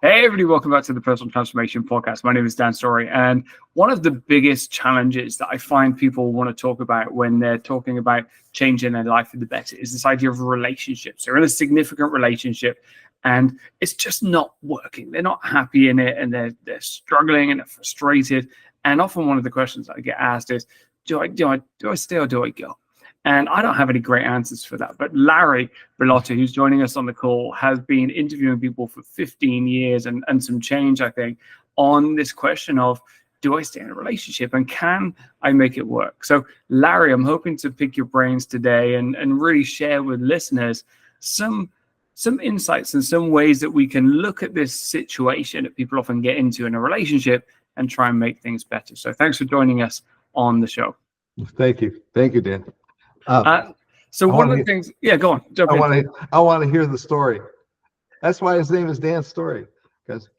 Hey, everybody, welcome back to the Personal Transformation Podcast. My name is Dan Story, and one of the biggest challenges that I find people want to talk about when they're talking about changing their life for the better is this idea of relationships. They're in a significant relationship, and it's just not working. They're not happy in it, and they're struggling and they're frustrated. And often one of the questions I get asked is, do I stay or do I go? And I don't have any great answers for that. But Larry Bilotta, who's joining us on the call, has been interviewing people for 15 years and some change, I think, on this question of, do I stay in a relationship and can I make it work? So, Larry, I'm hoping to pick your brains today and really share with listeners some insights and some ways that we can look at this situation that people often get into in a relationship and try and make things better. So thanks for joining us on the show. Thank you. Thank you, Dan. So one of the things, go on. I want to hear the story. That's why his name is Dan Story.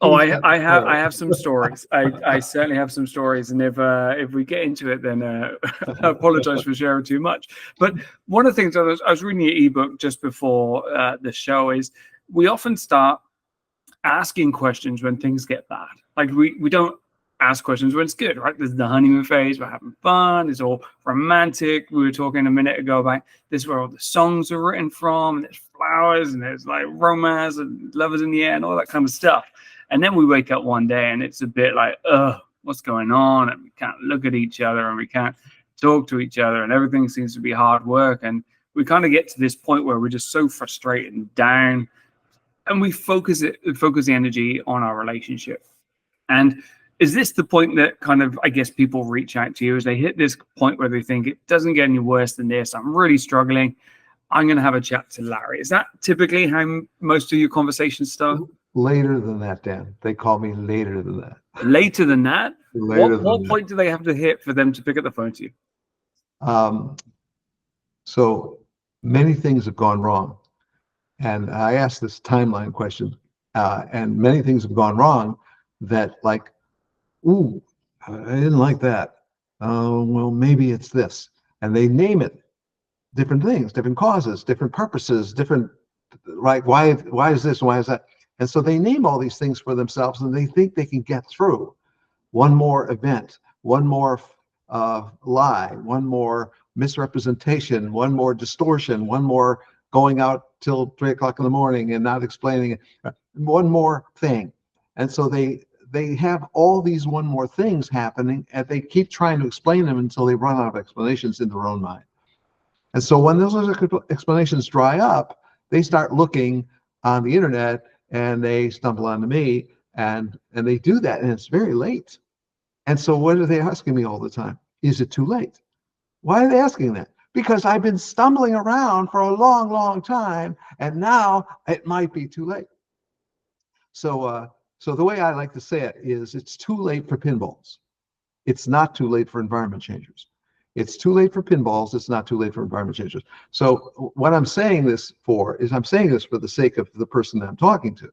I have some stories. I certainly have some stories, and if we get into it, then I apologize for sharing too much. But one of the things I was reading your ebook just before the show is we often start asking questions when things get bad. Like we don't ask questions when it's good, right? There's the honeymoon phase, we're having fun, it's all romantic. We were talking a minute ago about this, where all the songs are written from, and there's flowers, and there's like romance and lovers in the air and all that kind of stuff. And then we wake up one day and it's a bit like, what's going on? And we can't look at each other and we can't talk to each other, and everything seems to be hard work. And we kind of get to this point where we're just so frustrated and down, and we focus the energy on our relationship. And is this the point that kind of, I guess, people reach out to you as they hit this point where they think it doesn't get any worse than this? I'm really struggling. I'm going to have a chat to Larry. Is that typically how most of your conversations start? Later than that, Dan. They call me later than that. Later than that? What point do they have to hit for them to pick up the phone to you? So many things have gone wrong. And I asked this timeline question, and many things have gone wrong that, like, ooh, I didn't like that. Oh, well, maybe it's this. And they name it different things, different causes, different purposes, different, right? Why is this? Why is that? And so they name all these things for themselves, and they think they can get through one more event, one more lie, one more misrepresentation, one more distortion, one more going out till 3 o'clock in the morning and not explaining it, one more thing. And so they have all these one more things happening, and they keep trying to explain them until they run out of explanations in their own mind. And so when those explanations dry up, they start looking on the internet, and they stumble onto me, and they do that, and it's very late. And so what are they asking me all the time? Is it too late? Why are they asking that? Because I've been stumbling around for a long, long time, and now it might be too late. So the way I like to say it is, it's too late for pinballs. It's not too late for environment changers. It's too late for pinballs. It's not too late for environment changers. So what I'm saying this for is, I'm saying this for the sake of the person that I'm talking to.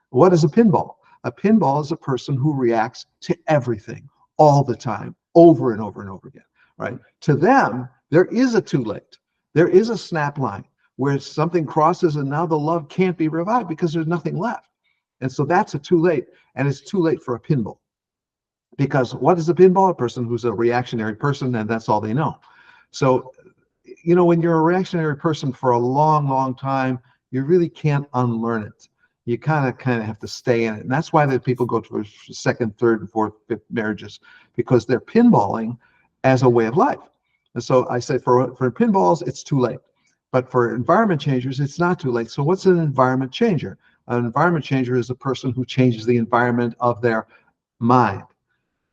What is a pinball? A pinball is a person who reacts to everything all the time, over and over and over again, right? To them, there is a too late. There is a snap line where something crosses, and now the love can't be revived because there's nothing left. And so that's a too late, and it's too late for a pinball. Because what is a pinball? A person who's a reactionary person, and that's all they know. So, when you're a reactionary person for a long, long time, you really can't unlearn it. You kind of have to stay in it. And that's why the people go to second, third, and fourth, fifth marriages, because they're pinballing as a way of life. And so I say for pinballs, it's too late. But for environment changers, it's not too late. So what's an environment changer? An environment changer is a person who changes the environment of their mind.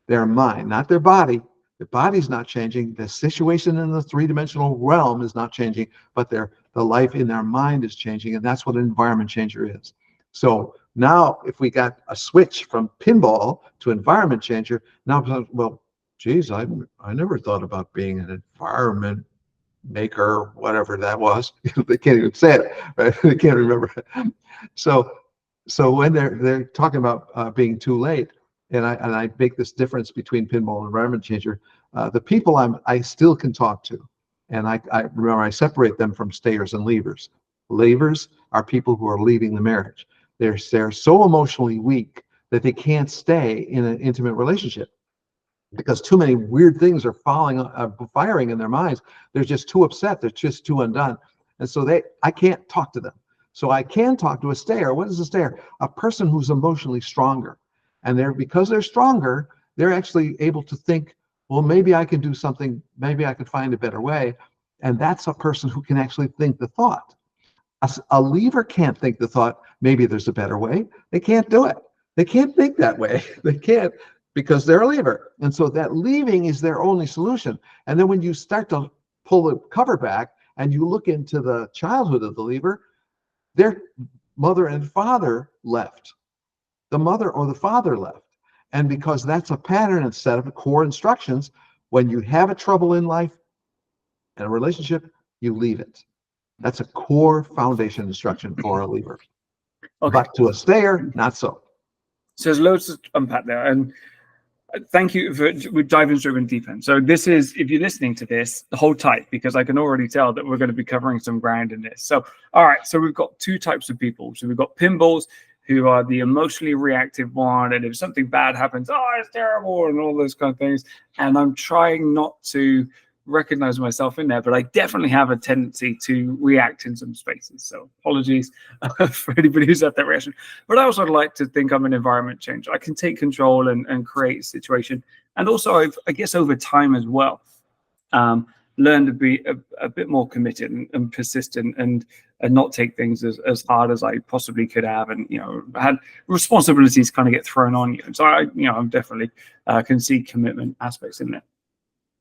Their mind, not their body. Their body's not changing. The situation in the three-dimensional realm is not changing, but the life in their mind is changing, and that's what an environment changer is. So now, if we got a switch from pinball to environment changer, now, well, geez, I never thought about being an environment maker, whatever that was. They can't even say it, right? They can't remember it. So when they're talking about being too late, and I make this difference between pinball and environment changer, the people I still can talk to, and I remember I separate them from stayers and leavers. Leavers are people who are leaving the marriage. They're so emotionally weak that they can't stay in an intimate relationship because too many weird things are firing in their minds. They're just too upset. They're just too undone. And so I can't talk to them. So I can talk to a stayer. What is a stayer? A person who's emotionally stronger. And because they're stronger, they're actually able to think, well, maybe I can do something. Maybe I could find a better way. And that's a person who can actually think the thought. A lever can't think the thought, maybe there's a better way. They can't do it. They can't think that way. They can't, because they're a lever. And so that leaving is their only solution. And then when you start to pull the cover back and you look into the childhood of the lever, their mother and father left. The mother or the father left. And because that's a pattern and set of core instructions, when you have a trouble in life and a relationship, you leave it. That's a core foundation instruction for a lever. Okay. But to a stayer, not so. So there's loads to unpack there. And thank you we're diving straight in deep end. So this is, if you're listening to this, hold tight, because I can already tell that we're going to be covering some ground in this. So, all right. So we've got two types of people. So we've got pinballs, who are the emotionally reactive one. And if something bad happens, oh, it's terrible, and all those kind of things. And I'm trying not to recognize myself in there, but I definitely have a tendency to react in some spaces. So apologies for anybody who's had that reaction. But I also like to think I'm an environment changer. I can take control and create a situation. And also, I guess over time as well, learn to be a bit more committed and persistent and not take things as hard as I possibly could have. And, had responsibilities kind of get thrown on you. And so I'm definitely can see commitment aspects in there.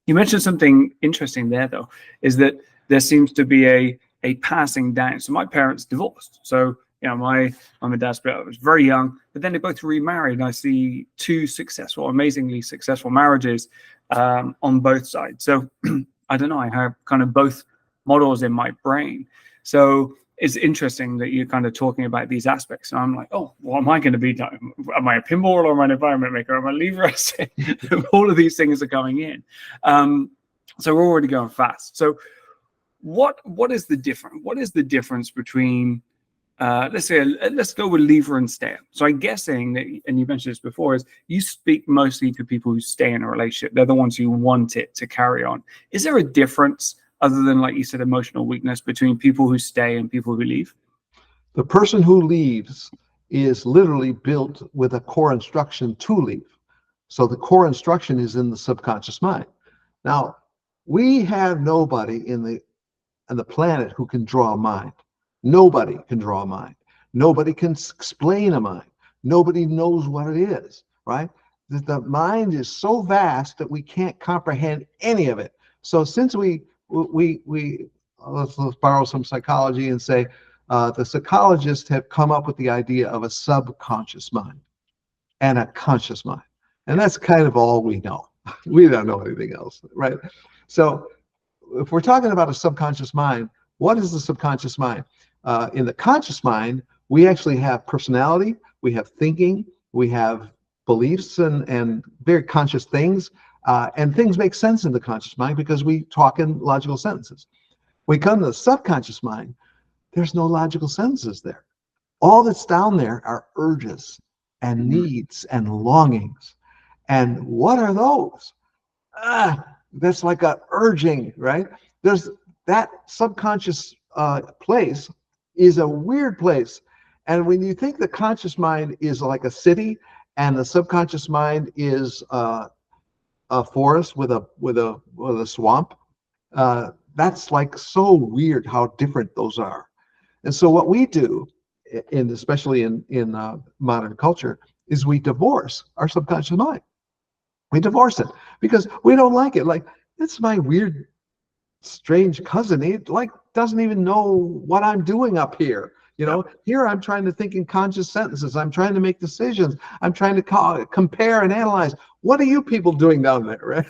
You mentioned something interesting there, though, is that there seems to be a passing down. So my parents divorced. So, my mom and dad split up. I was very young, but then they both remarried. And I see two amazingly successful marriages on both sides. So I don't know. I have kind of both models in my brain. So it's interesting that you're kind of talking about these aspects. And I'm like, oh, what am I going to be? Am I a pinball or am I an environment maker? Am I a lever? All of these things are coming in. So we're already going fast. So what is the difference? What is the difference between, let's go with lever and stayer. So I'm guessing that, and you mentioned this before, is you speak mostly to people who stay in a relationship. They're the ones who want it to carry on. Is there a difference, other than, like you said, emotional weakness, between people who stay and people who leave? The person who leaves is literally built with a core instruction to leave. So the core instruction is in the subconscious mind. Now, we have nobody on the planet who can draw a mind. Nobody can draw a mind. Nobody can explain a mind. Nobody knows what it is, right? The mind is so vast that we can't comprehend any of it. So since let's borrow some psychology and say the psychologists have come up with the idea of a subconscious mind and a conscious mind. And that's kind of all we know. We don't know anything else, right? So if we're talking about a subconscious mind, what is the subconscious mind? In the conscious mind, we actually have personality, we have thinking, we have beliefs and very conscious things. And things make sense in the conscious mind because we talk in logical sentences. When we come to the subconscious mind, there's no logical sentences there. All that's down there are urges and needs and longings. And what are those? That's like a urging, right? There's that subconscious place is a weird place. And when you think the conscious mind is like a city and the subconscious mind is a forest with a swamp, that's like so weird how different those are. And so what we do, especially in modern culture, is we divorce our subconscious mind. We divorce it because we don't like it. Like, it's my weird, strange cousin. He doesn't even know what I'm doing up here. Here I'm trying to think in conscious sentences. I'm trying to make decisions. I'm trying to compare and analyze. What are you people doing down there, right?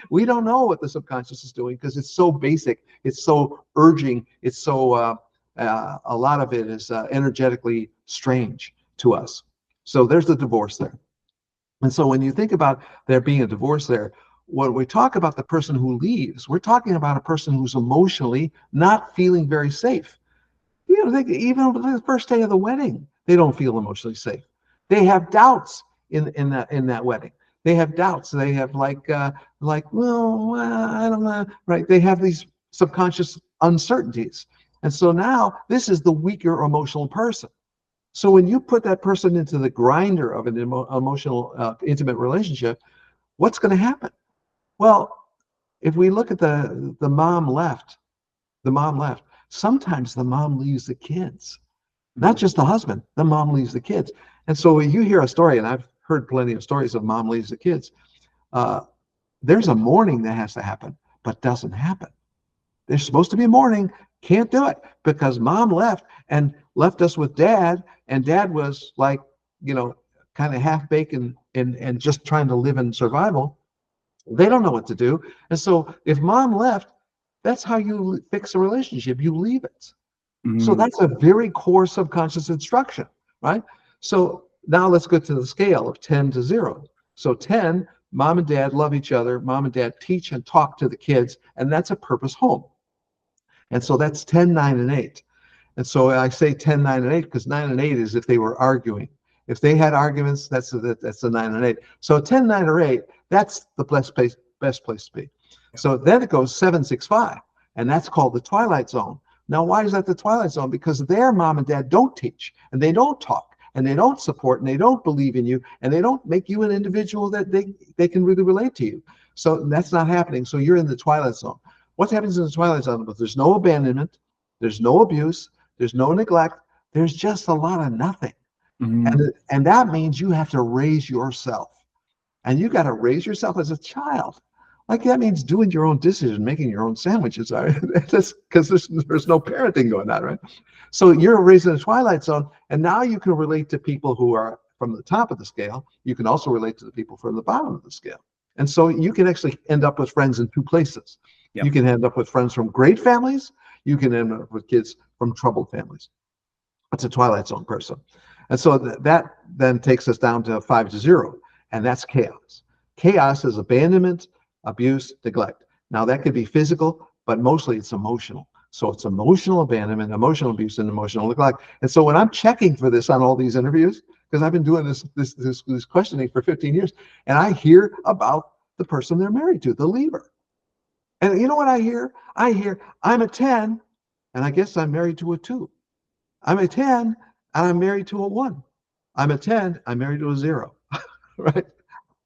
We don't know what the subconscious is doing because it's so basic. It's so urging. It's so, a lot of it is energetically strange to us. So there's the divorce there. And so when you think about there being a divorce there, when we talk about the person who leaves, we're talking about a person who's emotionally not feeling very safe. Think even the first day of the wedding, They don't feel emotionally safe. They have doubts in that wedding. They have doubts. They have well, I don't know, right? They have these subconscious uncertainties. And so now this is the weaker emotional person. So when you put that person into the grinder of an emotional, intimate relationship, what's going to happen? Well, if we look at the mom left, sometimes the mom leaves the kids, not just the husband, the mom leaves the kids. And so when you hear a story, and I've heard plenty of stories of mom leaves the kids, there's a mourning that has to happen, but doesn't happen. There's supposed to be a mourning, can't do it because mom left and left us with dad, and dad was like, kind of half-baked and just trying to live in survival. They don't know what to do. And so if mom left, that's how you fix a relationship. You leave it. So that's a very core subconscious instruction, right? So now let's go to the scale of 10 to 0. So 10, mom and dad love each other. Mom and dad teach and talk to the kids, and that's a purpose home. And so that's 10, 9, and 8. And so I say 10, 9, and 8 because 9 and 8 is if they were arguing. If they had arguments, that's the 9 and 8. So 10, 9, or 8, that's the best place to be. So then it goes 7, 6, 5, and that's called the twilight zone. Now, why is that the twilight zone? Because their mom and dad don't teach, and they don't talk, and they don't support, and they don't believe in you, and they don't make you an individual that they can really relate to you. So that's not happening. So you're in the twilight zone. What happens in the twilight zone? But there's no abandonment, there's no abuse, there's no neglect, there's just a lot of nothing. And that means you have to raise yourself. And you got to raise yourself as a child. Like that means doing your own dishes and making your own sandwiches. Because there's no parenting going on, right? So you're raised in the twilight zone, and now you can relate to people who are from the top of the scale. You can also relate to the people from the bottom of the scale. And so you can actually end up with friends in two places. Yep. You can end up with friends from great families. You can end up with kids from troubled families. That's a twilight zone person. And so that then takes us down to 5 to 0, and that's chaos. Chaos is abandonment, abuse, neglect. Now that could be physical, but mostly it's emotional. So it's emotional abandonment, emotional abuse, and emotional neglect. And so when I'm checking for this on all these interviews, because I've been doing this questioning for 15 years, and I hear about the person they're married to, the leaver. And you know what I hear? I hear, I'm a 10, and I guess I'm married to a 2. I'm a 10, and I'm married to a 1. I'm a 10, I'm married to a 0, right?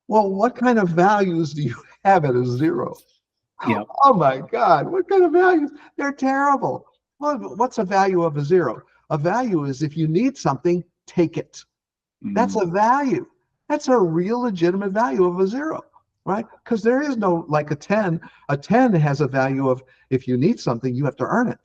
Well, what kind of values do you have at a 0? Yep. Oh my God, what kind of values? They're terrible. Well, what's a value of a 0? A value is if you need something, take it. That's a value. That's a real legitimate value of a 0, right? Because there is no, like a 10. A 10 has a value of if you need something, you have to earn it.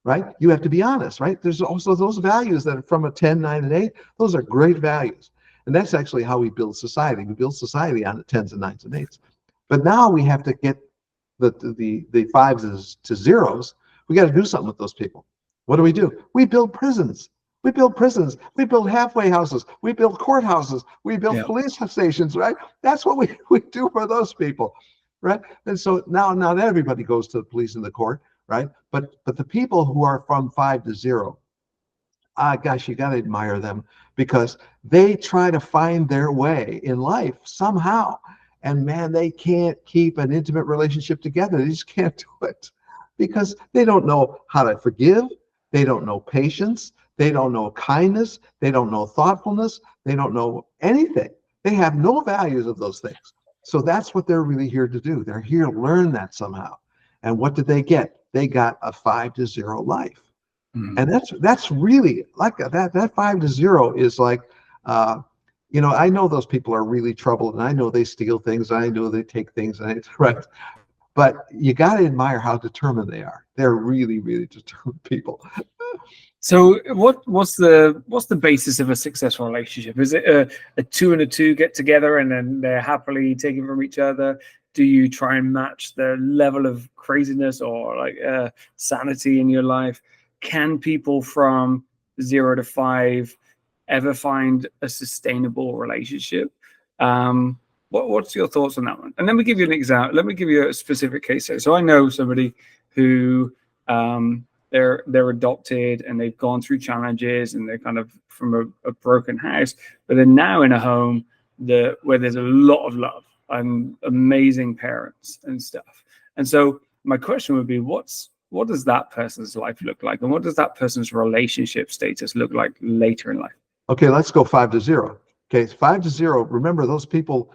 Right? You have to be honest, right? There's also those values that are from a 10, 9, and 8. Those are great values. And that's actually how we build society. We build society on the 10s and 9s and 8s. But now we have to get the 5s to 0s. We got to do something with those people. What do? We build prisons. We build prisons. We build halfway houses. We build courthouses. We build police stations, right? That's what we do for those people, right? And so now everybody goes to the police and the court. Right, but the people who are from 5 to 0, gosh, you got to admire them because they try to find their way in life somehow, and man, they can't keep an intimate relationship together. They just can't do it because they don't know how to forgive, they don't know patience, they don't know kindness, they don't know thoughtfulness, they don't know anything. They have no values of those things. So that's what they're really here to do. They're here to learn that somehow. And what did they get? They got a 5 to 0 life. And that's really like that 5 to 0 is like, I know those people are really troubled, and I know they steal things, and I know they take things, and right. But you got to admire how determined they are. They're really, really determined people. So what's the basis of a successful relationship? Is it a 2 and a 2 get together and then they're happily taking from each other? Do you try and match the level of craziness or like sanity in your life? Can people from 0 to 5 ever find a sustainable relationship? What's your thoughts on that one? And let me give you an example. Let me give you a specific case. So I know somebody who they're adopted and they've gone through challenges and they're kind of from a broken house, but they're now in a home where there's a lot of love and amazing parents and stuff. And so my question would be, what does that person's life look like, and what does that person's relationship status look like later in life? Okay, let's go 5 to 0. Okay, 5 to 0. Remember, those people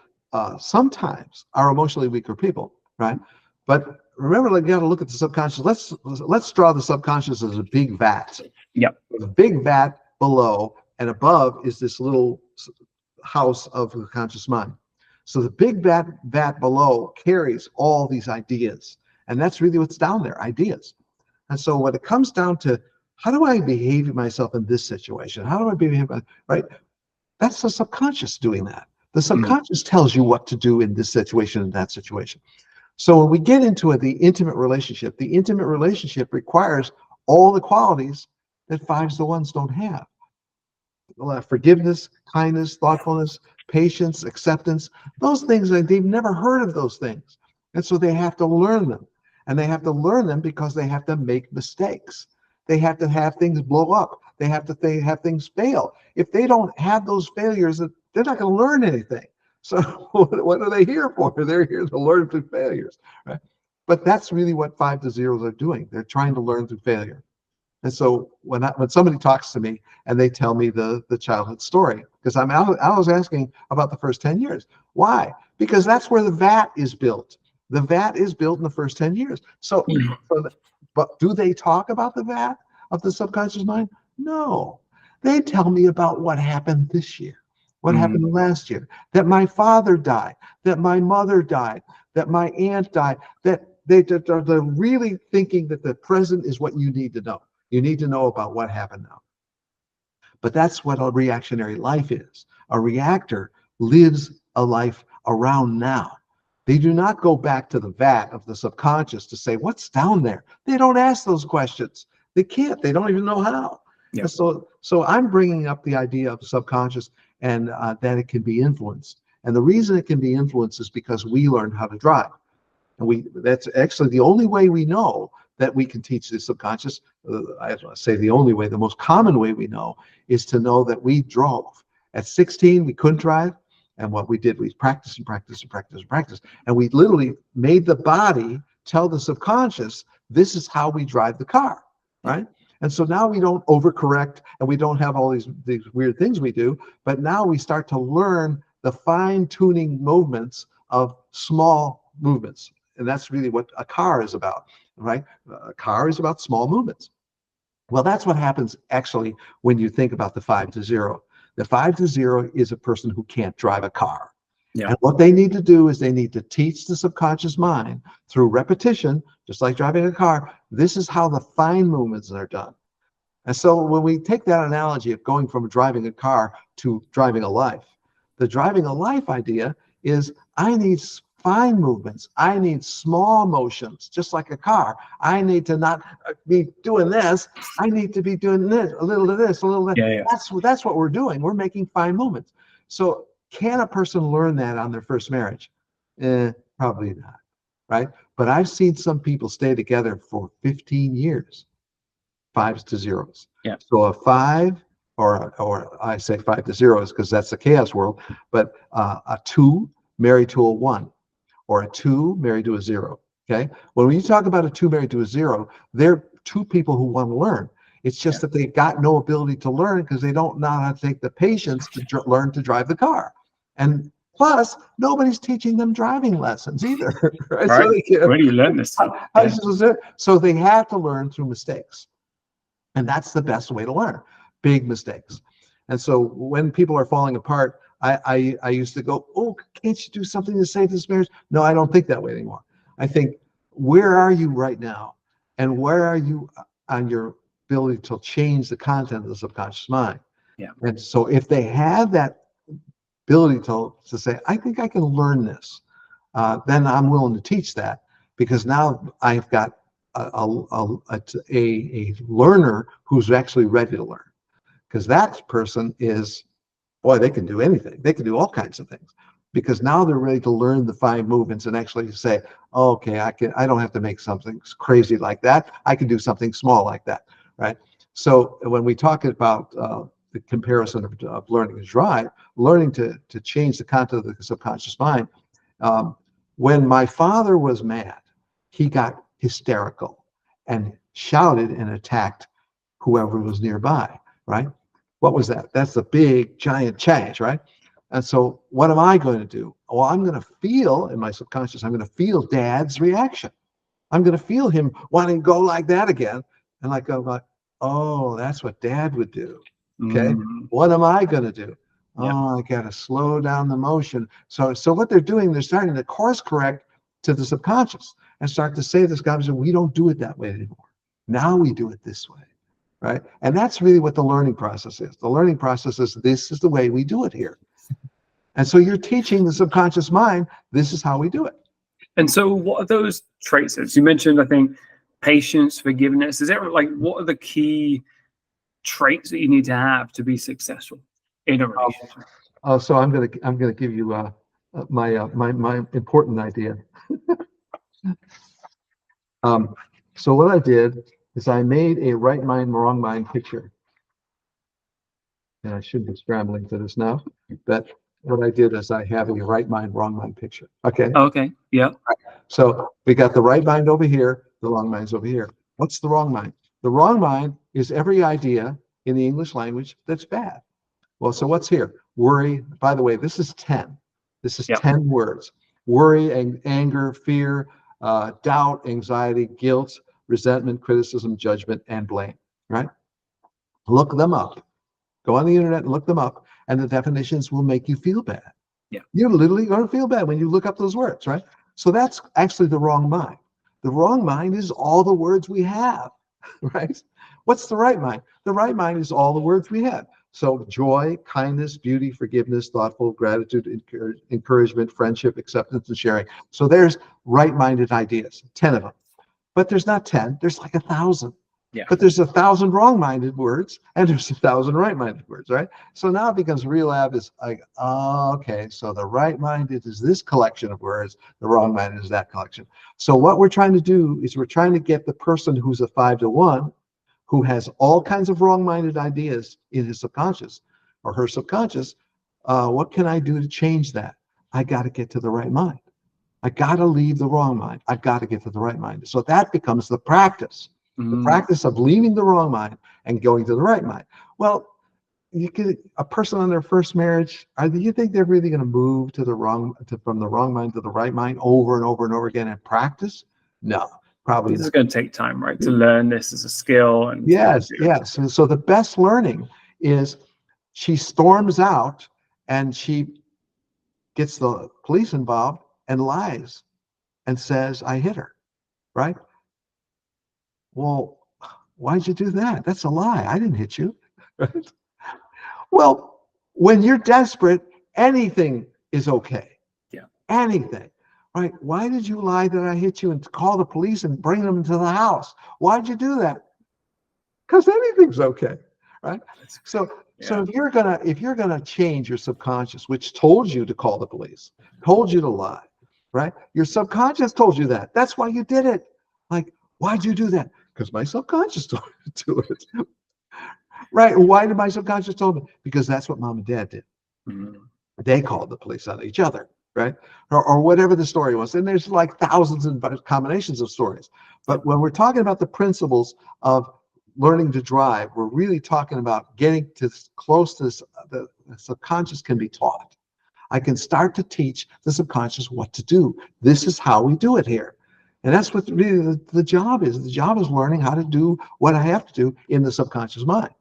sometimes are emotionally weaker people, right? But remember, you got to look at the subconscious. Let's draw the subconscious as a big vat. Yep. The big vat below, and above is this little house of the conscious mind. So the big vat below carries all these ideas, and that's really what's down there, ideas. And so when it comes down to how do I behave myself in this situation? How do I behave? Right? That's the subconscious doing that. The subconscious tells you what to do in this situation and that situation. So when we get into the intimate relationship requires all the qualities that 5s to 1s don't have. Forgiveness, kindness, thoughtfulness, patience, acceptance, those things, they've never heard of those things. And so they have to learn them. And they have to learn them because they have to make mistakes. They have to have things blow up. They have to have things fail. If they don't have those failures, they're not going to learn anything. So what are they here for? They're here to learn through failures, right? But that's really what 5 to 0s are doing. They're trying to learn through failure. And so when somebody talks to me and they tell me the childhood story, because I was asking about the first 10 years. Why? Because that's where the vat is built. The vat is built in the first 10 years. But do they talk about the vat of the subconscious mind? No. They tell me about what happened this year, what happened last year, that my father died, that my mother died, that my aunt died, that they're really thinking that the present is what you need to know. You need to know about what happened now. But that's what a reactionary life is. A reactor lives a life around now. They do not go back to the vat of the subconscious to say, what's down there? They don't ask those questions. They can't. They don't even know how. Yep. So I'm bringing up the idea of the subconscious and that it can be influenced. And the reason it can be influenced is because we learned how to drive. And that's actually the only way we know that we can teach the subconscious. I say the only way, the most common way we know is to know that we drove. At 16, we couldn't drive. And what we did, we practiced and practiced and practiced and practiced. And we literally made the body tell the subconscious, this is how we drive the car, right? And so now we don't overcorrect and we don't have all these weird things we do, but now we start to learn the fine-tuning movements of small movements. And that's really what a car is about, right? A car is about small movements. Well, that's what happens actually when you think about the 5 to 0. The 5 to 0 is a person who can't drive a car. Yeah. And what they need to do is they need to teach the subconscious mind through repetition, just like driving a car. This is how the fine movements are done. And so when we take that analogy of going from driving a car to driving a life, the driving a life idea is I need fine movements. I need small motions, just like a car. I need to not be doing this. I need to be doing this, a little of this, a little of that. Yeah. That's what we're doing. We're making fine movements. So can a person learn that on their first marriage? Probably not, right? But I've seen some people stay together for 15 years, 5s to 0s. Yeah. So a 5, or I say 5 to 0s because that's the chaos world, but a 2 married to a 1. Or a 2 married to a 0. Okay. When you talk about a 2 married to a 0, they're two people who want to learn. It's just that they've got no ability to learn because they don't know how to take the patience to learn to drive the car. And plus, nobody's teaching them driving lessons either. Right? Right. So where do you learn this? So they have to learn through mistakes. And that's the best way to learn, big mistakes. And so when people are falling apart, I used to go, oh, can't you do something to save this marriage? No, I don't think that way anymore. I think, where are you right now? And where are you on your ability to change the content of the subconscious mind? Yeah. And so if they have that ability to say, I think I can learn this, then I'm willing to teach that, because now I've got a learner who's actually ready to learn. Because that person is, boy, they can do anything. They can do all kinds of things. because now they're ready to learn the fine movements and actually say, oh, okay, I don't have to make something crazy like that. I can do something small like that, right? So when we talk about the comparison of learning to drive, learning to change the content of the subconscious mind, when my father was mad, he got hysterical and shouted and attacked whoever was nearby, right? What was that? That's a big, giant change, right? And so what am I going to do? Well, I'm going to feel in my subconscious, I'm going to feel Dad's reaction. I'm going to feel him wanting to go like that again. And like, go like, oh, that's what Dad would do. Okay. What am I going to do? Oh, I got to slow down the motion. So what they're doing, they're starting to course correct to the subconscious and start to say to this guy, we don't do it that way anymore. Now we do it this way. Right. And that's really what the learning process is. The learning process is, this is the way we do it here. And so you're teaching the subconscious mind, this is how we do it. And so what are those traits? As you mentioned, I think patience, forgiveness. Is there like, what are the key traits that you need to have to be successful in a relationship? So I'm gonna give you my important idea. So what I did is I made a right mind, wrong mind picture. And I should be scrambling to this now, but what I did is I have a right mind, wrong mind picture. Okay. Okay. Yeah. So we got the right mind over here, the wrong mind's over here. What's the wrong mind? The wrong mind is every idea in the English language that's bad. Well, so what's here? Worry. By the way, this is 10. This is 10 words. Worry, anger, fear, doubt, anxiety, guilt, resentment, criticism, judgment, and blame, right? Look them up. Go on the internet and look them up, and the definitions will make you feel bad. Yeah. You're literally going to feel bad when you look up those words, right? So that's actually the wrong mind. The wrong mind is all the words we have, right? What's the right mind? The right mind is all the words we have. So joy, kindness, beauty, forgiveness, thoughtful, gratitude, encouragement, friendship, acceptance, and sharing. So there's right-minded ideas, 10 of them. But there's not 10, there's like 1,000. Yeah. But there's 1,000 wrong-minded words and there's 1,000 right-minded words, right? So now it becomes real lab is like, oh, okay, so the right-minded is this collection of words, the wrong-minded is that collection. So what we're trying to do is we're trying to get the person who's a 5-to-1, who has all kinds of wrong-minded ideas in his subconscious or her subconscious, what can I do to change that? I got to get to the right mind. I got to leave the wrong mind. I've got to get to the right mind. So that becomes the practice. The practice of leaving the wrong mind and going to the right mind. Well, you could, a person on their first marriage, do you think they're really going to move to the from the wrong mind to the right mind over and over and over again in practice? No, probably this is going to take time, right? To learn this as a skill. And yes. And so the best learning is she storms out and she gets the police involved and lies and says, I hit her, right? Well, why'd you do that? That's a lie. I didn't hit you. Right? Well, when you're desperate, anything is okay. Yeah. Anything. Right? Why did you lie that I hit you and call the police and bring them to the house? Why'd you do that? Because anything's okay. Right? So if you're gonna change your subconscious, which told you to call the police, told you to lie, right? Your subconscious told you that. That's why you did it. Like, why'd you do that? Because my subconscious told me to do it. Right? Why did my subconscious tell me? Because that's what mom and dad did. They called the police on each other, right? Or whatever the story was. And there's like thousands of combinations of stories. But when we're talking about the principles of learning to drive, we're really talking about getting to close to the subconscious can be taught. I can start to teach the subconscious what to do. This is how we do it here. And that's what really the job is. The job is learning how to do what I have to do in the subconscious mind.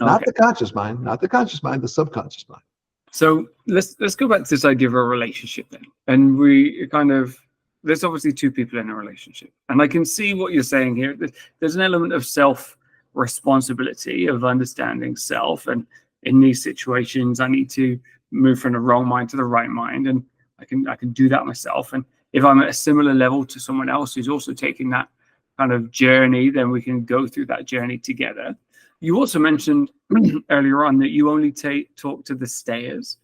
Okay. Not the conscious mind, not the conscious mind, the subconscious mind. So let's go back to this idea of a relationship then. And we kind of, there's obviously two people in a relationship. And I can see what you're saying here. There's an element of self-responsibility, of understanding self. And in these situations, I need to move from the wrong mind to the right mind. And I can do that myself. And if I'm at a similar level to someone else who's also taking that kind of journey, then we can go through that journey together. You also mentioned earlier on that you only talk to the stayers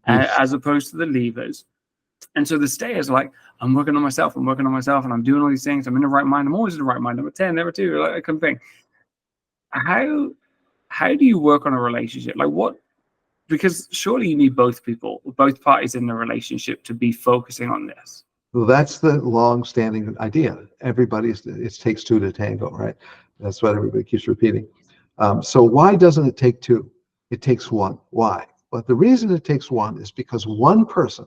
as opposed to the leavers. And so the stayers are like, I'm working on myself, and I'm doing all these things. I'm in the right mind. I'm always in the right mind. I'm a 10, never 2, like that kind of thing. How do you work on a relationship? Like what? Because surely you need both parties in the relationship to be focusing on this. Well, that's the long-standing idea. It takes two to tango, right? That's what everybody keeps repeating. So why doesn't it take two? It takes one. Why? But the reason it takes one is because one person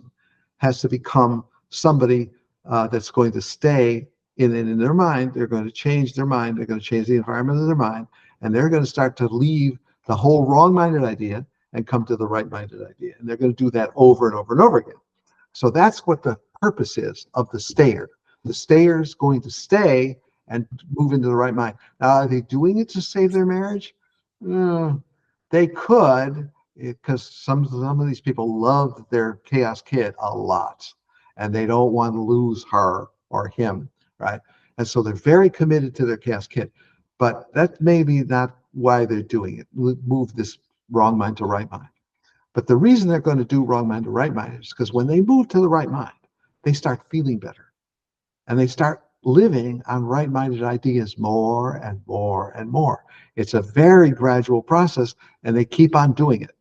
has to become somebody that's going to stay in their mind. They're going to change their mind. They're going to change the environment of their mind, and they're going to start to leave the whole wrong-minded idea and come to the right-minded idea. And they're going to do that over and over and over again. So that's what the purpose is of the stayer. The stayer is going to stay and move into the right mind. Now, are they doing it to save their marriage? They could, because some of these people love their chaos kid a lot, and they don't want to lose her or him, right? And so they're very committed to their chaos kid. But that may be not why they're doing it. Move this wrong mind to right mind. But the reason they're going to do wrong mind to right mind is because when they move to the right mind, they start feeling better. And they start living on right-minded ideas more and more and more. It's a very gradual process, and they keep on doing it.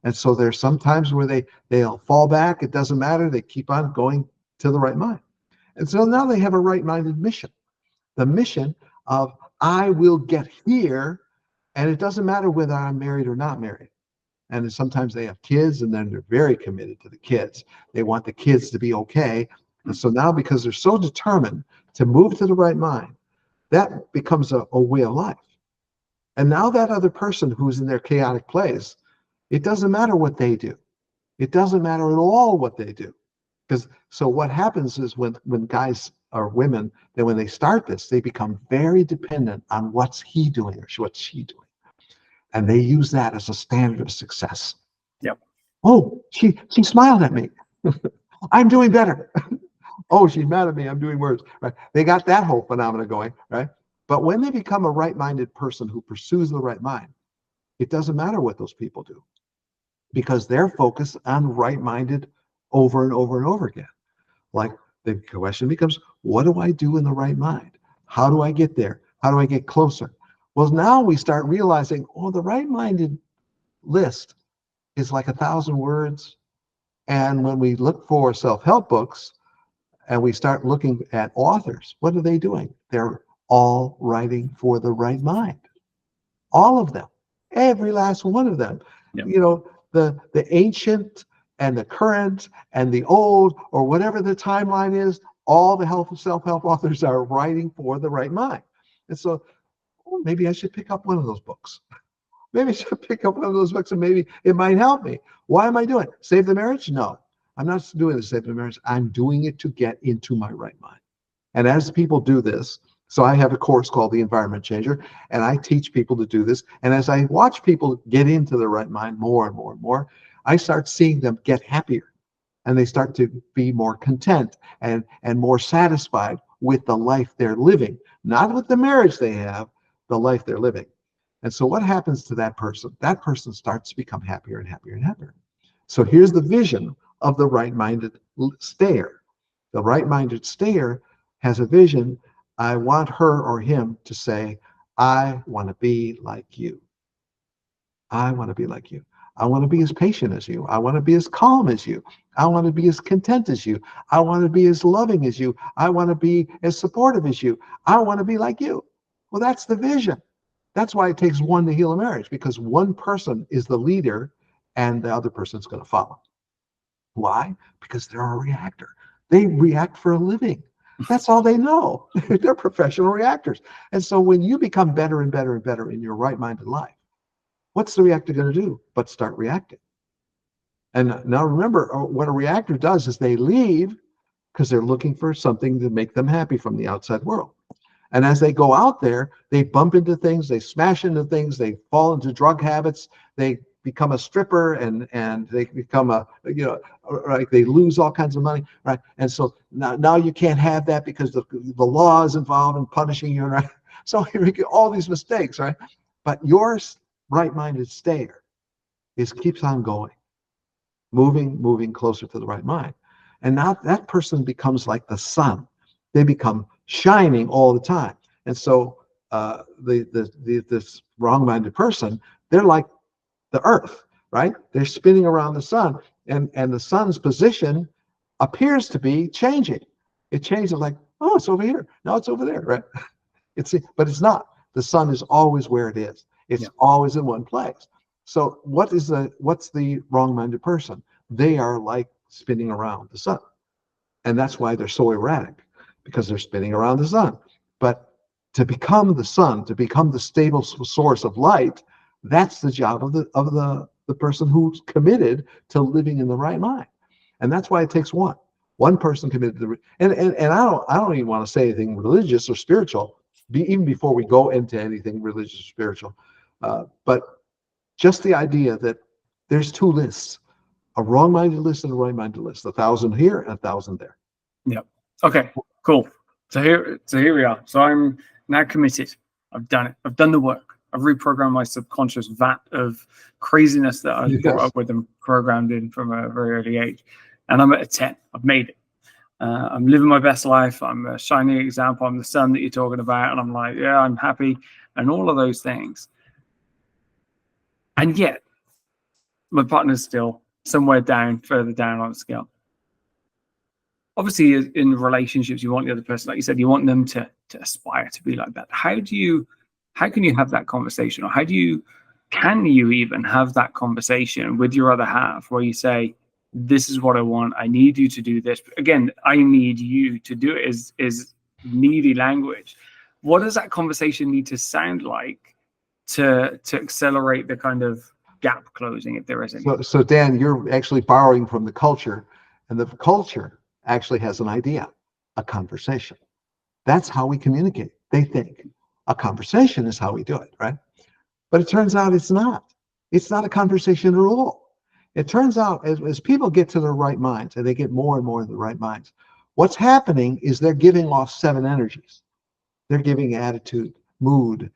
And so there's some times where they'll fall back. It doesn't matter. They keep on going to the right mind. And so now they have a right-minded mission. The mission of, I will get here, and it doesn't matter whether I'm married or not married. And sometimes they have kids, and then they're very committed to the kids. They want the kids to be okay. And so now, because they're so determined to move to the right mind, that becomes a way of life. And now that other person who's in their chaotic place, it doesn't matter what they do. It doesn't matter at all what they do. So what happens is when guys or women, then when they start this, they become very dependent on what's he doing or what's she doing. And they use that as a standard of success. Yep. Oh, she smiled at me. I'm doing better. Oh, she's mad at me. I'm doing worse. Right? They got that whole phenomena going, right? But when they become a right-minded person who pursues the right mind, it doesn't matter what those people do, because they're focused on right-minded over and over and over again. Like the question becomes, what do I do in the right mind? How do I get there? How do I get closer? Well, now we start realizing, oh, the right-minded list is like 1,000 words. And when we look for self-help books and we start looking at authors, what are they doing? They're all writing for the right mind. All of them. Every last one of them. Yep. You know, the ancient and the current and the old, or whatever the timeline is, all the self-help authors are writing for the right mind. And so, well, maybe I should pick up one of those books. Maybe I should pick up one of those books and maybe it might help me. Why am I doing it? Save the marriage? No, I'm not doing it to save the marriage. I'm doing it to get into my right mind. And as people do this, so I have a course called The Environment Changer, and I teach people to do this. And as I watch people get into the right mind more and more and more, I start seeing them get happier. And they start to be more content and more satisfied with the life they're living, not with the marriage they have, the life they're living. And so what happens to that person? That person starts to become happier and happier and happier. So here's the vision of the right-minded stayer. The right-minded stayer has a vision. I want her or him to say, I want to be like you. I want to be like you. I want to be as patient as you. I want to be as calm as you. I want to be as content as you. I want to be as loving as you. I want to be as supportive as you. I want to be like you. Well, that's the vision. That's why it takes one to heal a marriage, because one person is the leader and the other person's going to follow. Why? Because they're a reactor. They react for a living. That's all they know. They're professional reactors. And so when you become better and better and better in your right-minded life, what's the reactor going to do but start reacting? And now remember, what a reactor does is they leave because they're looking for something to make them happy from the outside world. And as they go out there, they bump into things, they smash into things, they fall into drug habits, they become a stripper, and they become like they lose all kinds of money, right? And so now you can't have that because the law is involved in punishing you, right? So you make all these mistakes, right? But your right-minded stayer keeps on going, moving closer to the right mind. And now that person becomes like the sun. They become shining all the time. And so this wrong-minded person, they're like the earth, right? They're spinning around the sun, and the sun's position appears to be changing. It changes like, oh, it's over here. Now it's over there, right? But it's not. The sun is always where it is. It's always in one place. So what's the wrong-minded person? They are like spinning around the sun. And that's why they're so erratic, because they're spinning around the sun. But to become the sun, to become the stable source of light, that's the job of the person who's committed to living in the right mind. And that's why it takes one person committed to and I don't even want to say anything religious or spiritual, even before we go into anything religious or spiritual. But just the idea that there's two lists, a wrong-minded list and a right-minded list, 1,000 here and 1,000 there. Yep. Okay, cool. So here we are. So I'm now committed. I've done it. I've done the work. I've reprogrammed my subconscious vat of craziness that I was brought up with and programmed in from a very early age. And I'm at a 10. I've made it. I'm living my best life. I'm a shining example. I'm the sun that you're talking about. And I'm like, yeah, I'm happy. And all of those things. And yet, my partner's still somewhere further down on the scale. Obviously, in relationships, you want the other person, like you said, you want them to aspire to be like that. How can you have that conversation, or can you even have that conversation with your other half where you say, this is what I want. I need you to do this. Again, I need you to do it is needy language. What does that conversation need to sound like to accelerate the kind of gap closing, if there is any? So Dan, you're actually borrowing from the culture, and the culture actually has an idea, a conversation. That's how we communicate. They think a conversation is how we do it, right? But it turns out it's not. It's not a conversation at all. It turns out as people get to their right minds, and they get more and more in the right minds, what's happening is they're giving off 7 energies. They're giving attitude, mood,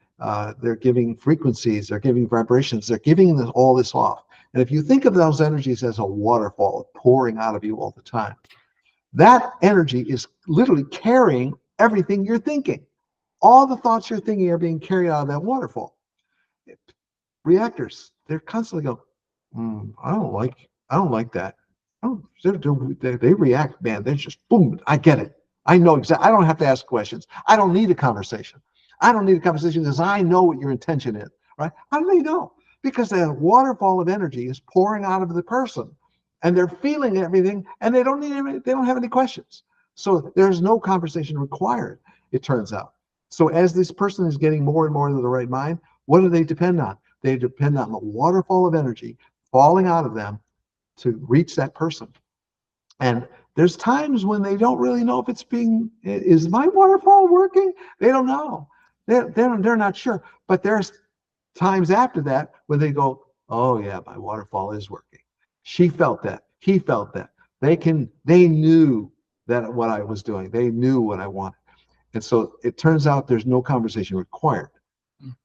they're giving frequencies, they're giving vibrations, they're giving all this off. And if you think of those energies as a waterfall pouring out of you all the time, that energy is literally carrying everything you're thinking. All the thoughts you're thinking are being carried out of that waterfall. Reactors, they're constantly going, I don't like that. Oh, they react, man. They're just boom. I get it. I know exactly. I don't have to ask questions. I don't need a conversation. I don't need a conversation because I know what your intention is, right? How do they know? Because the waterfall of energy is pouring out of the person, and they're feeling everything, and they don't have any questions. So there's no conversation required, it turns out. So as this person is getting more and more into the right mind, what do they depend on? They depend on the waterfall of energy falling out of them to reach that person. And there's times when they don't really know if is my waterfall working? They don't know. They're not sure. But there's times after that when they go, oh yeah, my waterfall is working. She felt that. He felt that. They knew that what I was doing. They knew what I wanted. And so it turns out there's no conversation required.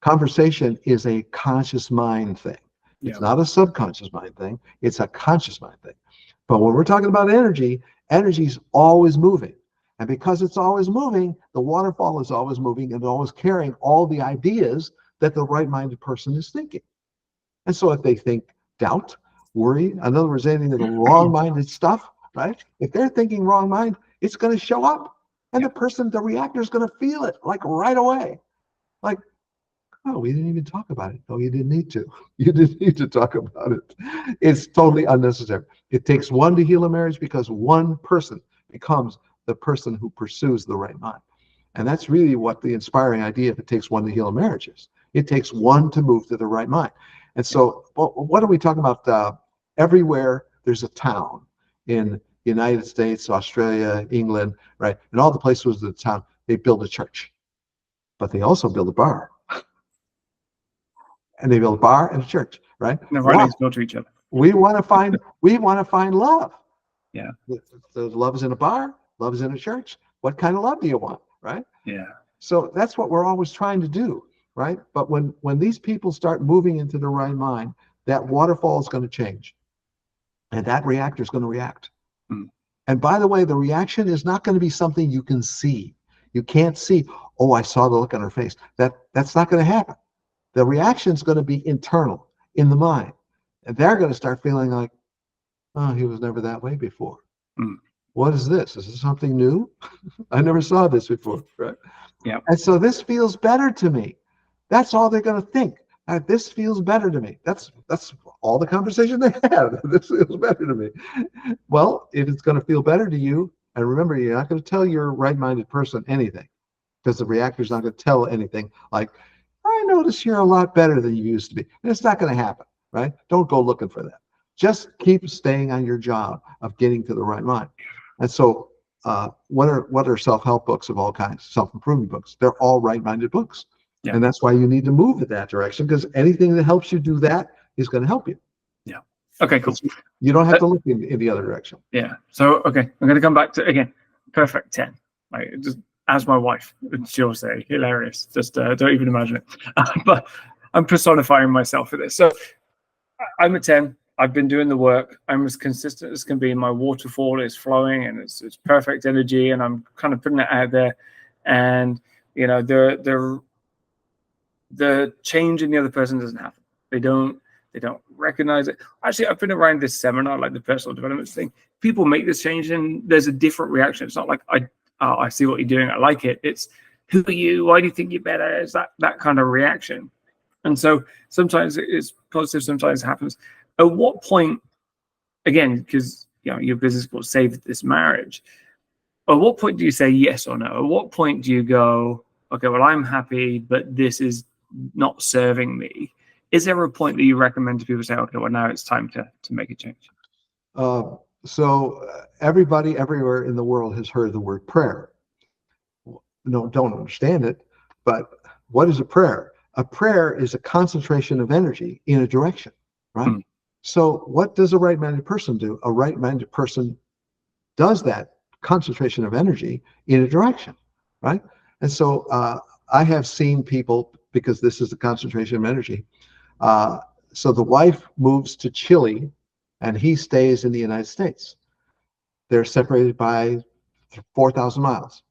Conversation is a conscious mind thing. It's not a subconscious mind thing. It's a conscious mind thing. But when we're talking about energy, energy is always moving. And because it's always moving, the waterfall is always moving and always carrying all the ideas that the right-minded person is thinking. And so if they think doubt, worry, in other words, anything of the wrong-minded stuff, right? If they're thinking wrong mind, it's going to show up. And the reactor is going to feel it like right away. Like, oh, we didn't even talk about it. No, you didn't need to. You didn't need to talk about it. It's totally unnecessary. It takes one to heal a marriage because one person becomes the person who pursues the right mind. And that's really what the inspiring idea, if it takes one to heal a marriage, is. It takes one to move to the right mind. And so what are we talking about? Everywhere there's a town in the United States, Australia, England, right? And all the places with the town, they build a church. But they also build a bar. And they build a bar and a church, right? They're right next door to each other. We want to find love. Yeah. So love is in a bar, love is in a church. What kind of love do you want, right? Yeah. So that's what we're always trying to do, right? But when these people start moving into the right mind, that waterfall is going to change. And that reactor is going to react. And by the way, the reaction is not going to be something you can see. You can't see, oh, I saw the look on her face. That's not going to happen. The reaction is going to be internal, in the mind. And they're going to start feeling like, oh, he was never that way before. Mm. What is this? Is this something new? I never saw this before, right? Yeah. And so this feels better to me. That's all they're going to think. This feels better to me. That's all the conversation they have. This feels better to me. Well, if it's going to feel better to you, and remember, you're not going to tell your right-minded person anything, because the reactor's not going to tell anything like, I notice you're a lot better than you used to be. And it's not going to happen, right? Don't go looking for that. Just keep staying on your job of getting to the right mind. And so what are self-help books of all kinds, self-improvement books? They're all right-minded books. Yeah. And that's why you need to move in that direction, because anything that helps you do that is going to help you. Yeah. Okay, cool. You don't have to look in the other direction. Yeah. So, okay, I'm going to come back to, again, perfect 10. Like, just as my wife, she'll say, hilarious. Just don't even imagine it. But I'm personifying myself for this. So I'm a 10. I've been doing the work. I'm as consistent as can be. My waterfall is flowing, and it's perfect energy, and I'm kind of putting it out there. And, you know, the change in the other person doesn't happen. They don't recognize it. Actually, I've been around this seminar, like the personal development thing. People make this change, and there's a different reaction. It's not like I see what you're doing, I like it. It's, who are you? Why do you think you're better? It's that kind of reaction. And so sometimes it's positive, sometimes it happens. At what point, again, because your business will save this marriage, at what point do you say yes or no? At what point do you go, okay, well, I'm happy, but this is not serving me? Is there a point that you recommend to people, say, okay, well, now it's time to make a change? So everybody everywhere in the world has heard the word prayer. No, don't understand it, but what is a prayer? A prayer is a concentration of energy in a direction, right? Mm. So what does a right-minded person do? A right-minded person does that concentration of energy in a direction, right? And so I have seen people, because this is the concentration of energy. So the wife moves to Chile, and he stays in the United States. They're separated by 4,000 miles,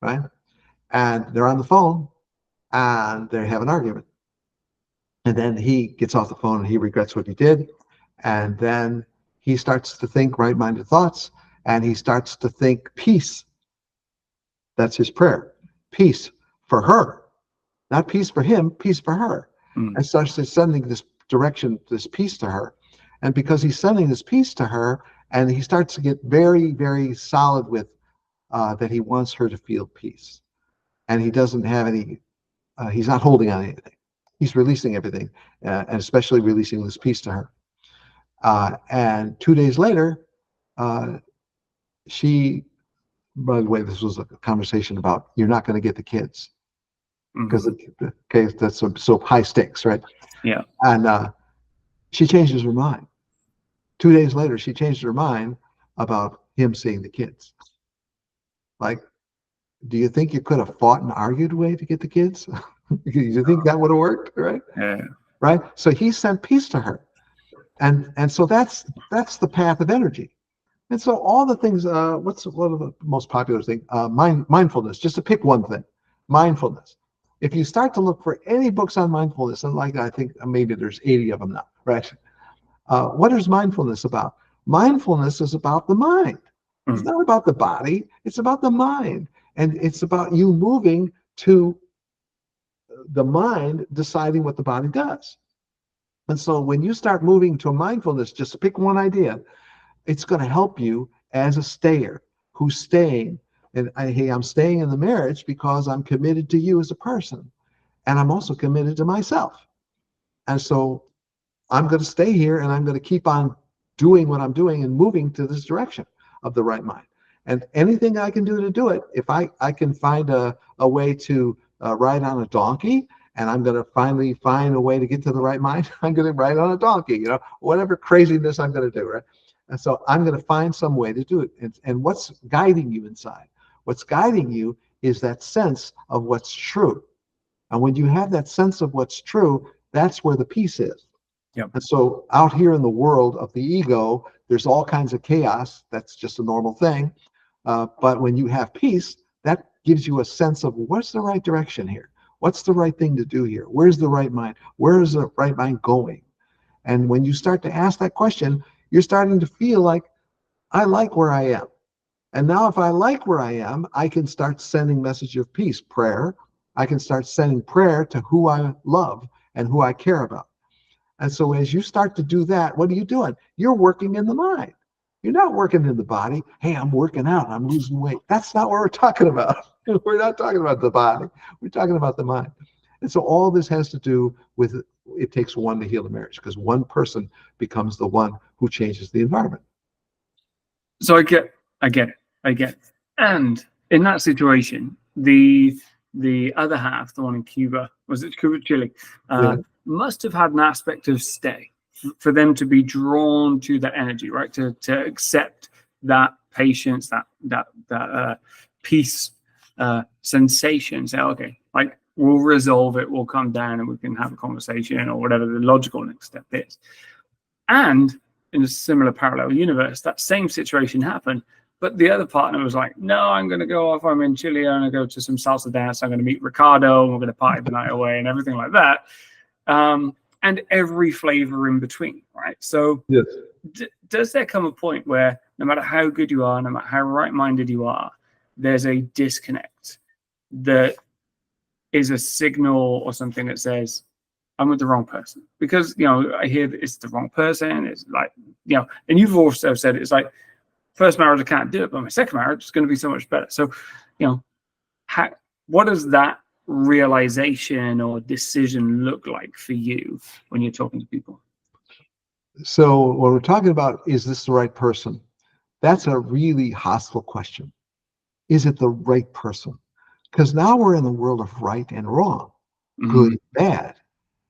right? And they're on the phone, and they have an argument. And then he gets off the phone, and he regrets what he did. And then he starts to think right-minded thoughts, and he starts to think peace. That's his prayer. Peace for her. Not peace for him, peace for her. Mm. And starts sending this direction, this peace to her. And because he's sending this peace to her, and he starts to get very, very solid with that he wants her to feel peace. And he doesn't have any, he's not holding on anything. He's releasing everything, and especially releasing this peace to her. And 2 days later, she, by the way, this was a conversation about, you're not going to get the kids. Because okay, that's so high stakes, right? Yeah. And she changes her mind. 2 days later, she changed her mind about him seeing the kids. Like, do you think you could have fought and argued a way to get the kids? Do you think that would have worked, right? Yeah. Right. So he sent peace to her, and so that's the path of energy. And so all the things. What's one of the most popular things? Mindfulness. Just to pick one thing, mindfulness. If you start to look for any books on mindfulness, and like I think maybe there's 80 of them now, right? What is mindfulness about? Mindfulness is about the mind. It's not about the body. It's about the mind. And it's about you moving to the mind deciding what the body does. And so when you start moving to a mindfulness, just to pick one idea, it's going to help you as a stayer who's staying. And hey, I'm staying in the marriage because I'm committed to you as a person. And I'm also committed to myself. And so I'm going to stay here, and I'm going to keep on doing what I'm doing and moving to this direction of the right mind. And anything I can do to do it, if I can find a way to ride on a donkey, and I'm going to finally find a way to get to the right mind, I'm going to ride on a donkey, whatever craziness I'm going to do, right? And so I'm going to find some way to do it. And what's guiding you inside? What's guiding you is that sense of what's true. And when you have that sense of what's true, that's where the peace is. Yep. And so out here in the world of the ego, there's all kinds of chaos. That's just a normal thing. But when you have peace, that gives you a sense of what's the right direction here? What's the right thing to do here? Where's the right mind? Where is the right mind going? And when you start to ask that question, you're starting to feel like, I like where I am. And now if I like where I am, I can start sending message of peace, prayer. I can start sending prayer to who I love and who I care about. And so as you start to do that, what are you doing? You're working in the mind. You're not working in the body. Hey, I'm working out. I'm losing weight. That's not what we're talking about. We're not talking about the body. We're talking about the mind. And so all this has to do with it takes one to heal a marriage, because one person becomes the one who changes the environment. So I get it. And in that situation, the other half, the one in Cuba, was it Cuba, Chile, must have had an aspect of stay for them to be drawn to that energy, right? To accept that patience, that peace sensation. Say, okay, like we'll resolve it, we'll come down and we can have a conversation or whatever the logical next step is. And in a similar parallel universe, that same situation happened, but the other partner was like, no, I'm going to go off. I'm in Chile. I'm going to go to some salsa dance. I'm going to meet Ricardo. And we're going to party the night away and everything like that. And every flavor in between, right? So yes. Does there come a point where no matter how good you are, no matter how right-minded you are, there's a disconnect that is a signal or something that says, I'm with the wrong person? Because, I hear that it's the wrong person. It's like, and you've also said it's like, first marriage, I can't do it, but my second marriage is going to be so much better. So, what does that realization or decision look like for you when you're talking to people? So when we're talking about, is this the right person? That's a really hostile question. Is it the right person? Because now we're in the world of right and wrong, good and bad,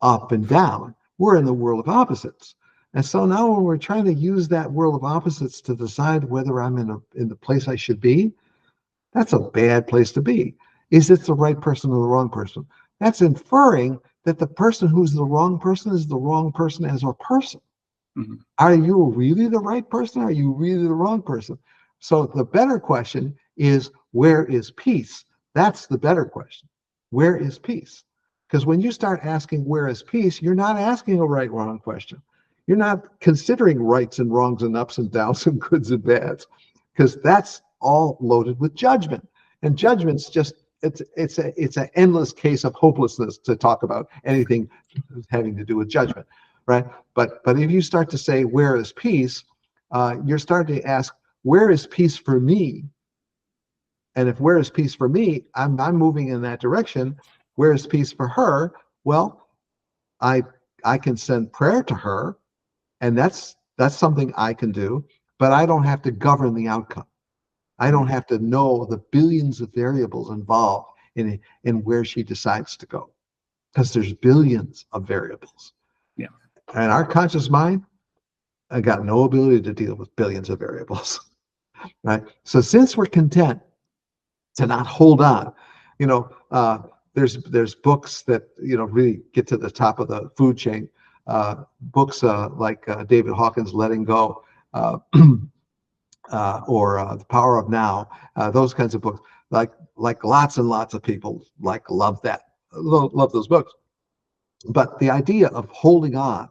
up and down. We're in the world of opposites. And so now when we're trying to use that world of opposites to decide whether I'm in the place I should be, that's a bad place to be. Is it the right person or the wrong person? That's inferring that the person who's the wrong person is the wrong person as a person. Mm-hmm. Are you really the right person? Or are you really the wrong person? So the better question is, where is peace? That's the better question. Where is peace? Because when you start asking where is peace, you're not asking a right-wrong question. You're not considering rights and wrongs and ups and downs and goods and bads, because that's all loaded with judgment. And judgment's just, it's an endless case of hopelessness to talk about anything having to do with judgment, right? But if you start to say, where is peace? You're starting to ask, where is peace for me? And if where is peace for me, I'm moving in that direction. Where is peace for her? Well, I can send prayer to her, and that's something I can do, but I don't have to govern the outcome. I don't have to know the billions of variables involved in where she decides to go, because there's billions of variables. Yeah. And our conscious mind, I got no ability to deal with billions of variables, right? So since we're content to not hold on, there's books that really get to the top of the food chain. Books like David Hawkins' Letting Go, or The Power of Now, those kinds of books. Like lots and lots of people love those books. But the idea of holding on,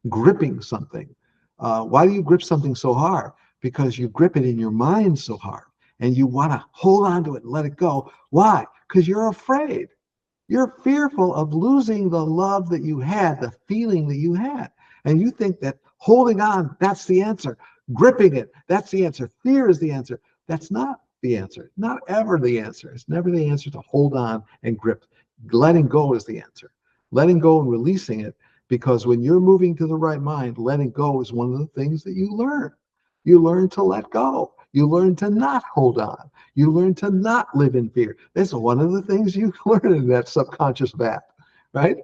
gripping something. Why do you grip something so hard? Because you grip it in your mind so hard, and you want to hold on to it and let it go. Why? Because you're afraid. You're fearful of losing the love that you had, the feeling that you had. And you think that holding on, that's the answer. Gripping it, that's the answer. Fear is the answer. That's not the answer. Not ever the answer. It's never the answer to hold on and grip. Letting go is the answer. Letting go and releasing it, because when you're moving to the right mind, letting go is one of the things that you learn. You learn to let go. You learn to not hold on. You learn to not live in fear. That's one of the things you learn in that subconscious map, right?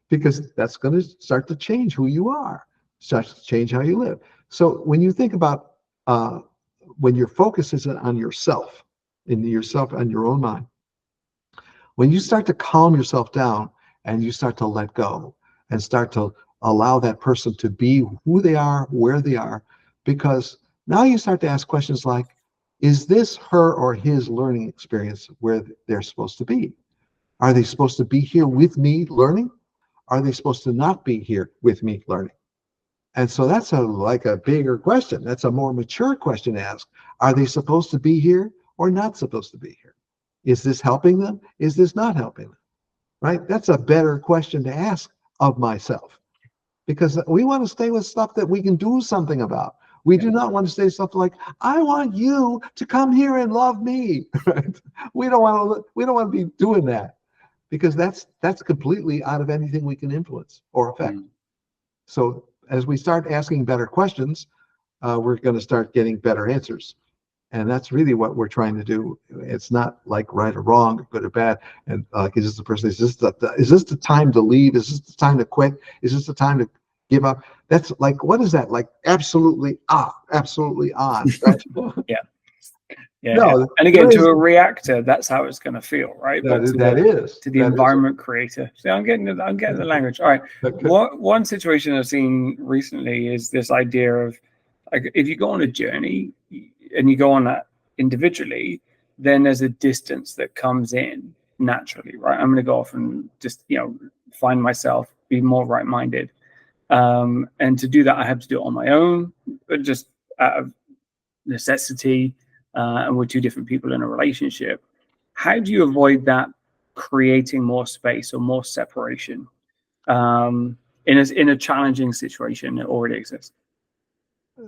Because that's going to start to change who you are, start to change how you live. So when you think about when your focus is on yourself, on your own mind, when you start to calm yourself down and you start to let go and start to allow that person to be who they are, where they are, because now you start to ask questions like, is this her or his learning experience where they're supposed to be? Are they supposed to be here with me learning? Are they supposed to not be here with me learning? And so that's like a bigger question. That's a more mature question to ask. Are they supposed to be here or not supposed to be here? Is this helping them? Is this not helping them? Right? That's a better question to ask of myself, because we want to stay with stuff that we can do something about. We do not want to say stuff like, I want you to come here and love me. Right? We don't want to be doing that, because that's completely out of anything we can influence or affect. So as we start asking better questions, we're going to start getting better answers. And that's really what we're trying to do. It's not like right or wrong, good or bad. And is this the person? Is this the time to leave? Is this the time to quit? Is this the time to give up? That's like, what is that? Like absolutely on. Right? Yeah. Yeah, no, yeah. And again, to a reactor, that's how it's going to feel, right? But to the environment creator. See, I'm getting the language. All right. Okay. One situation I've seen recently is this idea of, like, if you go on a journey and you go on that individually, then there's a distance that comes in naturally, right? I'm going to go off and just, find myself, be more right-minded. And to do that, I have to do it on my own, but just out of necessity. And we're two different people in a relationship. How do you avoid that creating more space or more separation in a challenging situation that already exists?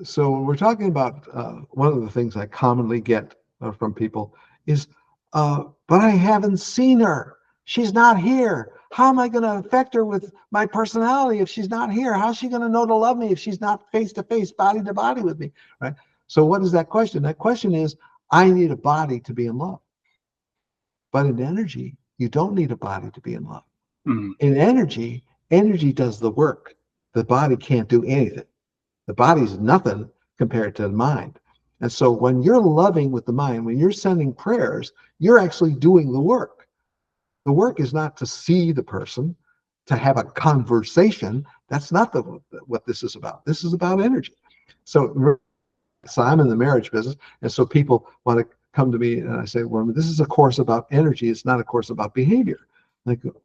So when we're talking about one of the things I commonly get from people is, but I haven't seen her. She's not here. How am I going to affect her with my personality if she's not here? How's she going to know to love me if she's not face to face, body to body with me? Right. So what is that question? That question is, I need a body to be in love. But in energy, you don't need a body to be in love. Mm-hmm. In energy does the work. The body can't do anything. The body's nothing compared to the mind. And so when you're loving with the mind, when you're sending prayers, you're actually doing the work. The work is not to see the person, to have a conversation. That's not what this is about. This is about energy. So I'm in the marriage business, and so people want to come to me, and I say, well, this is a course about energy. It's not a course about behavior. They go,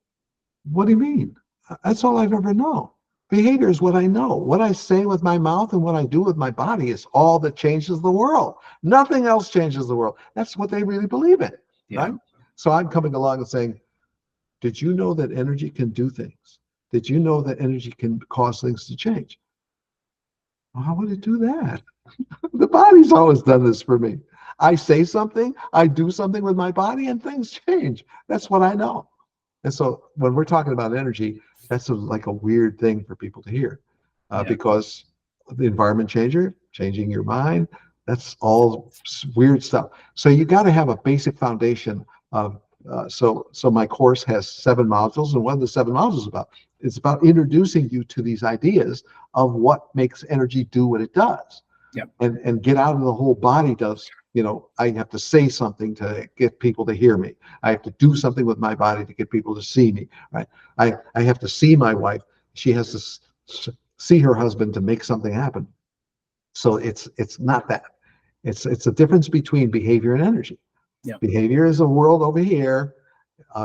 what do you mean? That's all I've ever known. Behavior is what I know. What I say with my mouth and what I do with my body is all that changes the world. Nothing else changes the world. That's what they really believe in, right? So I'm coming along and saying, did you know that energy can do things? Did you know that energy can cause things to change? Well, how would it do that? The body's always done this for me. I say something, I do something with my body, and things change. That's what I know. And so when we're talking about energy, that's like a weird thing for people to hear, because the environment changing your mind, that's all weird stuff. So you got to have a basic foundation of, so my course has 7 modules, and one of the 7 modules is about, it's about introducing you to these ideas of what makes energy do what it does. And get out of the whole body does. I have to say something to get people to hear me. I have to do something with my body to get people to see me, right? I have to see my wife. She has to see her husband to make something happen. So it's not that. It's a difference between behavior and energy. Behavior is a world over here,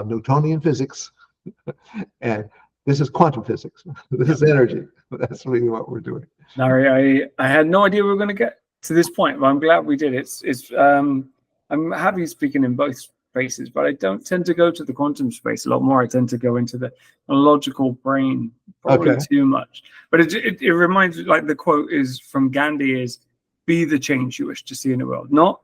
Newtonian physics, and this is quantum physics. This is energy. That's really what we're doing. Larry, I had no idea we were going to get to this point, but I'm glad we did. I'm happy speaking in both spaces, but I don't tend to go to the quantum space a lot more. I tend to go into the logical brain probably too much. But it reminds me, like the quote is from Gandhi, is be the change you wish to see in the world. Not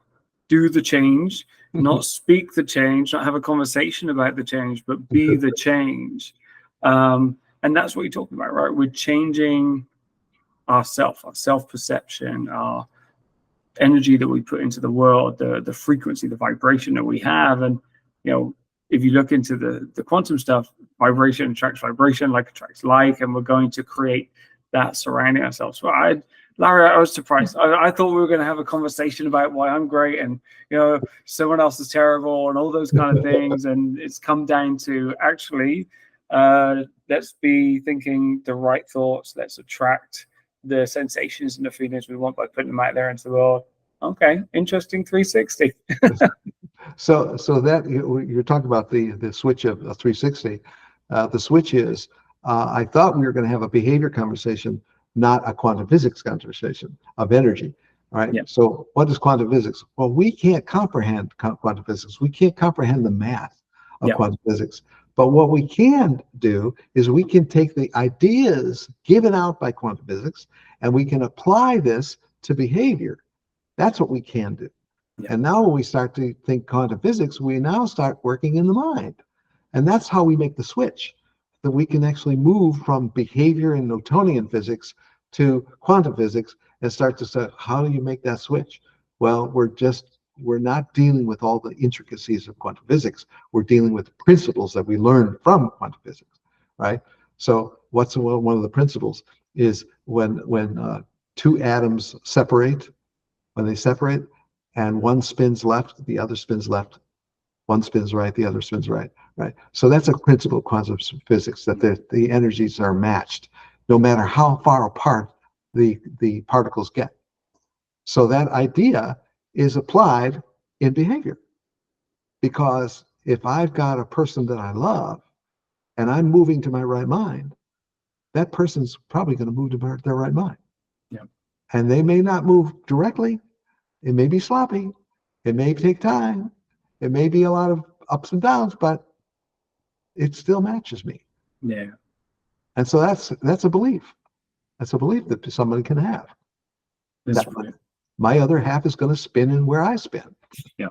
do the change, not speak the change, not have a conversation about the change, but be the change. And that's what you're talking about, right? We're changing our self-perception, our energy that we put into the world, the frequency, the vibration that we have. And, if you look into the quantum stuff, vibration attracts vibration, like attracts like, and we're going to create that surrounding ourselves. So Larry, I was surprised. I thought we were going to have a conversation about why I'm great and, someone else is terrible and all those kind of things. And it's come down to actually Let's be thinking the right thoughts. Let's attract the sensations and the feelings we want by putting them out there into the world. Okay, interesting 360. So that you're talking about the switch of 360. The switch is, I thought we were going to have a behavior conversation, not a quantum physics conversation of energy. All right. Yeah. So what is quantum physics? Well, we can't comprehend quantum physics. We can't comprehend the math of quantum physics. But what we can do is we can take the ideas given out by quantum physics and we can apply this to behavior. That's what we can do. Yeah. And now when we start to think quantum physics, we now start working in the mind. And that's how we make the switch, that we can actually move from behavior and Newtonian physics to quantum physics and start to say, how do you make that switch? Well, we're not dealing with all the intricacies of quantum physics. We're dealing with principles that we learned from quantum physics, right? So what's one of the principles is when two atoms separate, when they separate and one spins left, the other spins left. One spins right, the other spins right, right? So that's a principle of quantum physics, that the energies are matched no matter how far apart the particles get. So that idea is applied in behavior. Because if I've got a person that I love and I'm moving to my right mind, that person's probably going to move to their right mind. Yeah. And they may not move directly. It may be sloppy. It may take time. It may be a lot of ups and downs, but it still matches me. Yeah. And so that's a belief. That's a belief that somebody can have. That's right. My other half is going to spin in where I spin. Yeah.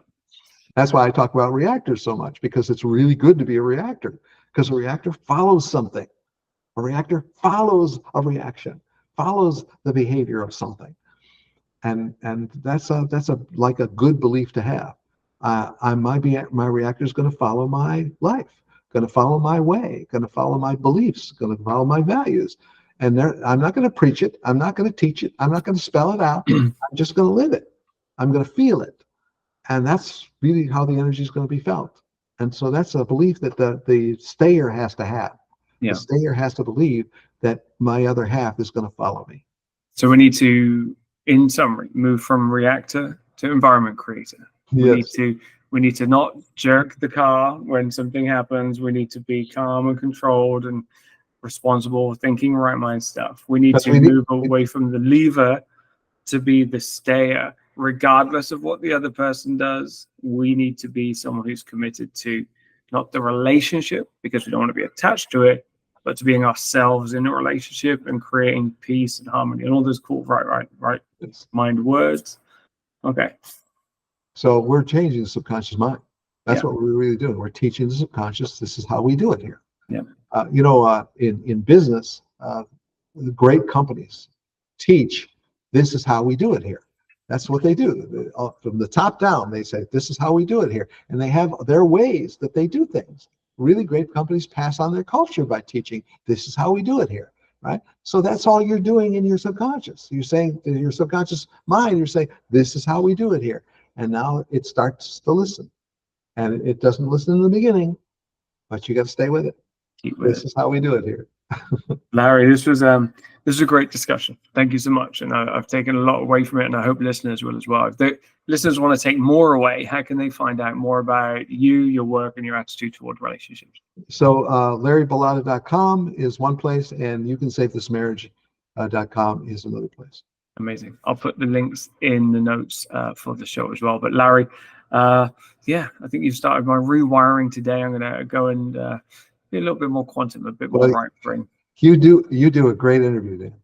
That's why I talk about reactors so much, because it's really good to be a reactor, because a reactor follows something. A reactor follows a reaction, follows the behavior of something. And that's like a good belief to have. My reactor is going to follow my life, going to follow my way, going to follow my beliefs, going to follow my values. And I'm not going to preach it. I'm not going to teach it. I'm not going to spell it out. I'm just going to live it. I'm going to feel it. And that's really how the energy is going to be felt. And so that's a belief that the stayer has to have. Yeah. The stayer has to believe that my other half is going to follow me. So we need to, in summary, move from reactor to environment creator. Yes. We need to not jerk the car when something happens. We need to be calm and controlled and responsible, thinking right mind stuff. We need to move away from the lever to be the stayer. Regardless of what the other person does, we need to be someone who's committed to not the relationship, because we don't want to be attached to it, but to being ourselves in a relationship and creating peace and harmony and all those cool right mind words. Okay. So we're changing the subconscious mind. That's what we're really doing. We're teaching the subconscious. This is how we do it here. Yeah. In business, great companies teach this is how we do it here. That's what they do. From the top down, they say, this is how we do it here. And they have their ways that they do things. Really great companies pass on their culture by teaching, this is how we do it here, right? So that's all you're doing in your subconscious. You're saying in your subconscious mind, you're saying, this is how we do it here. And now it starts to listen. And it doesn't listen in the beginning, but you got to stay with it. This is how we do it here. Larry, this was a great discussion. Thank you so much. And I've taken a lot away from it, and I hope listeners will as well. If the listeners want to take more away, how can they find out more about you, your work, and your attitude toward relationships? So LarryBilotta.com is one place, and YouCanSaveThisMarriage.com is another place. Amazing. I'll put the links in the notes for the show as well. But Larry, I think you've started my rewiring today. I'm going to go and be a little bit more quantum, a bit more right brain. You do a great interview, Dan.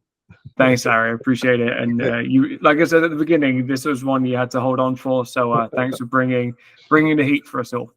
Thanks, Harry. I appreciate it. And you, like I said at the beginning, this was one you had to hold on for. So thanks for bringing the heat for us all.